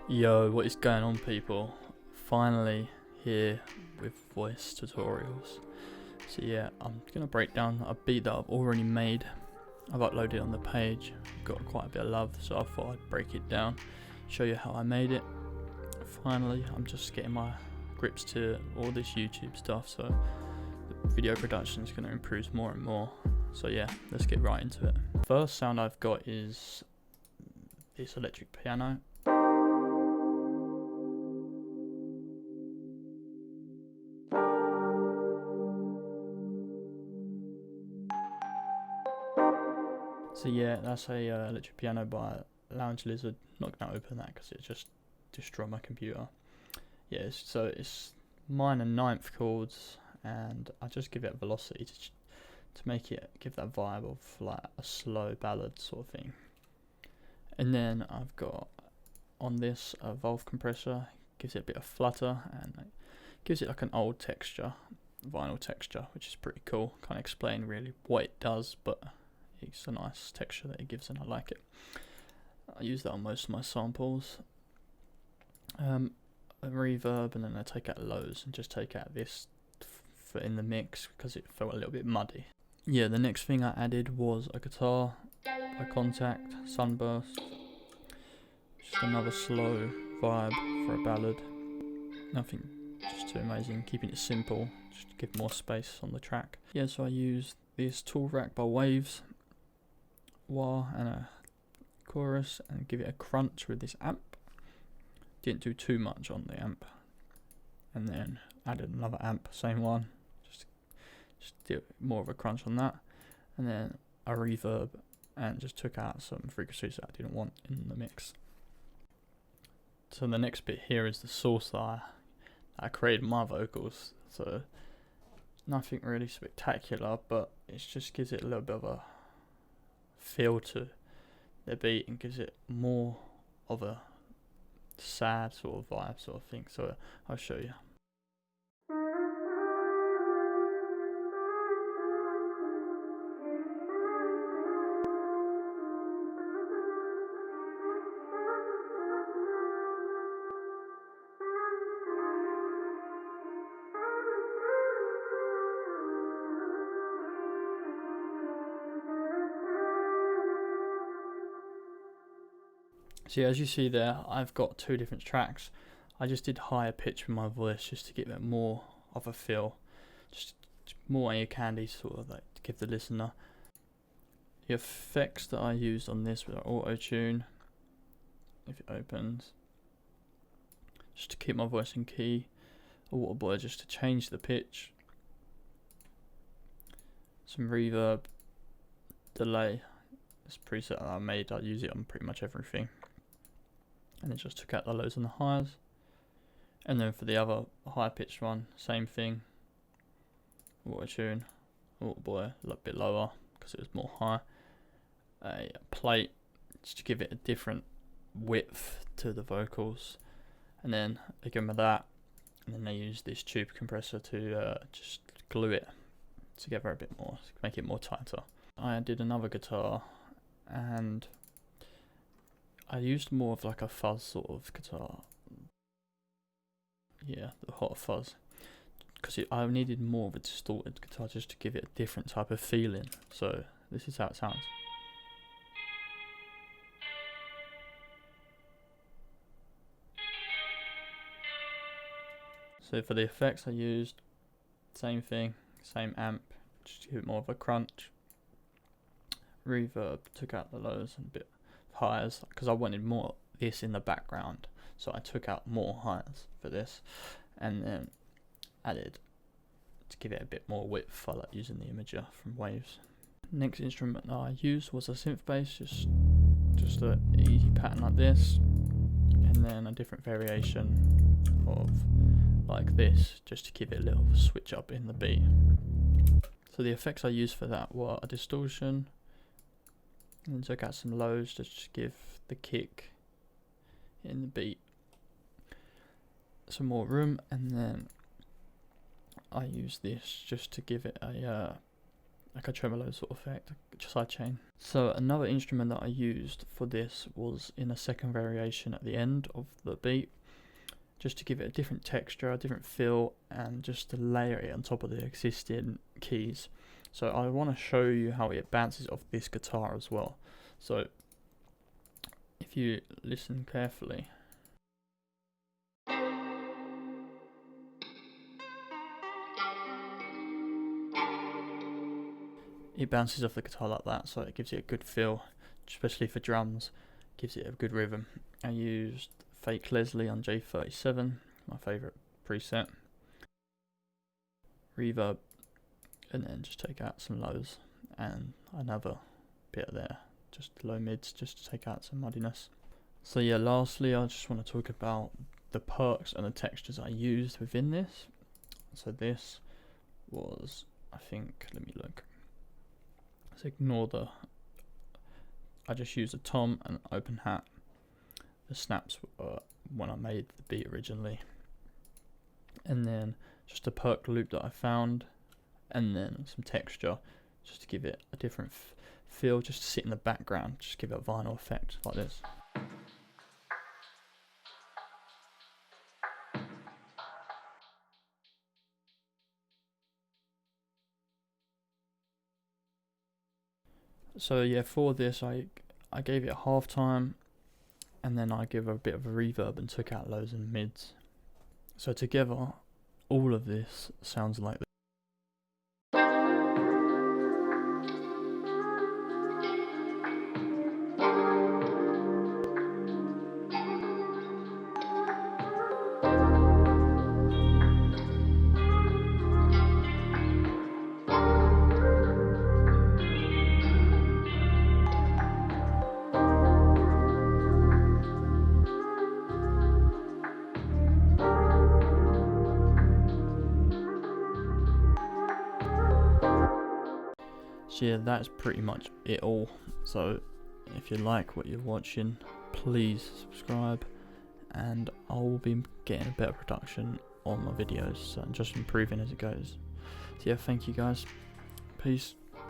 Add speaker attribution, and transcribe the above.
Speaker 1: Yo, what is going on, people? Finally here with voice tutorials. So yeah, I'm gonna break down a beat that I've already made. I've uploaded it on the page, got quite a bit of love, so I thought I'd break it down, show you how I made it. Finally, I'm just getting my grips to all this YouTube stuff, so the video production is gonna improve more and more. So yeah, let's get right into it. First sound I've got is this electric piano. So yeah, that's a electric piano by Lounge Lizard. Not gonna open that because it just destroyed my computer. Yeah, so it's minor ninth chords, and I just give it velocity to make it give that vibe of like a slow ballad sort of thing. And then I've got on this a valve compressor, gives it a bit of flutter and it gives it like an old texture, vinyl texture, which is pretty cool. Can't explain really what it does, but it's a nice texture that it gives and I like it. I use that on most of my samples. A reverb, and then I take out lows and just take out this for in the mix because it felt a little bit muddy. Yeah, the next thing I added was a guitar by Contact, Sunburst. Just another slow vibe for a ballad. Nothing just too amazing, keeping it simple, just to give more space on the track. Yeah, so I used this tool rack by Waves, wah and a chorus, and give it a crunch with this amp. Didn't do too much on the amp, and then added another amp, same one, just did more of a crunch on that, and then a reverb, and just took out some frequencies that I didn't want in the mix. So the next bit here is the source that I created my vocals, so nothing really spectacular, but it just gives it a little bit of a feel to the beat and gives it more of a sad sort of vibe sort of thing. So I'll show you. So yeah, as you see there, I've got two different tracks. I just did higher pitch with my voice just to give it more of a feel, just more ear candy sort of like to give the listener. The effects that I used on this were auto tune, if it opens, just to keep my voice in key, a water boy just to change the pitch, some reverb, delay. This preset that I made, I use it on pretty much everything. And then just took out the lows and the highs. And then for the other high pitched one, same thing. Auto tune, auto boy, a bit lower because it was more high. A plate just to give it a different width to the vocals. And then again with that, and then I use this tube compressor to just glue it together a bit more, to make it more tighter. I did another guitar, and I used more of like a fuzz sort of guitar. Yeah, the hot fuzz, because I needed more of a distorted guitar just to give it a different type of feeling. So this is how it sounds. So for the effects I used, same thing, same amp, just to give it more of a crunch. Reverb, took out the lows and a bit highs because I wanted more this in the background, so I took out more highs for this, and then added to give it a bit more width. I like using the imager from Waves. Next instrument that I used was a synth bass, just an easy pattern like this, and then a different variation of like this, just to give it a little switch up in the beat. So the effects I used for that were a distortion, and took out some lows just to give the kick in the beat some more room, and then I use this just to give it a like a tremolo sort of effect, sidechain. So another instrument that I used for this was in a second variation at the end of the beat, just to give it a different texture, a different feel, and just to layer it on top of the existing keys. So I want to show you how it bounces off this guitar as well. So if you listen carefully, it bounces off the guitar like that, so it gives it a good feel, especially for drums, gives it a good rhythm. I used Fake Leslie on J37, my favourite preset, reverb, and then just take out some lows and another bit there, just low mids, just to take out some muddiness. So yeah, lastly I just want to talk about the perks and the textures I used within this. So this was, I think, let me look. So ignore the, I just used a tom and open hat. The snaps were when I made the beat originally, and then just a perk loop that I found, and then some texture just to give it a different feel, just to sit in the background, just give it a vinyl effect like this. So yeah, for this I gave it a half time, and then I give a bit of a reverb and took out lows and mids. So together, all of this sounds like this. So yeah, that's pretty much it all. So if you like what you're watching, please subscribe, and I will be getting a better production on my videos, so I'm just improving as it goes. So yeah, thank you guys, peace.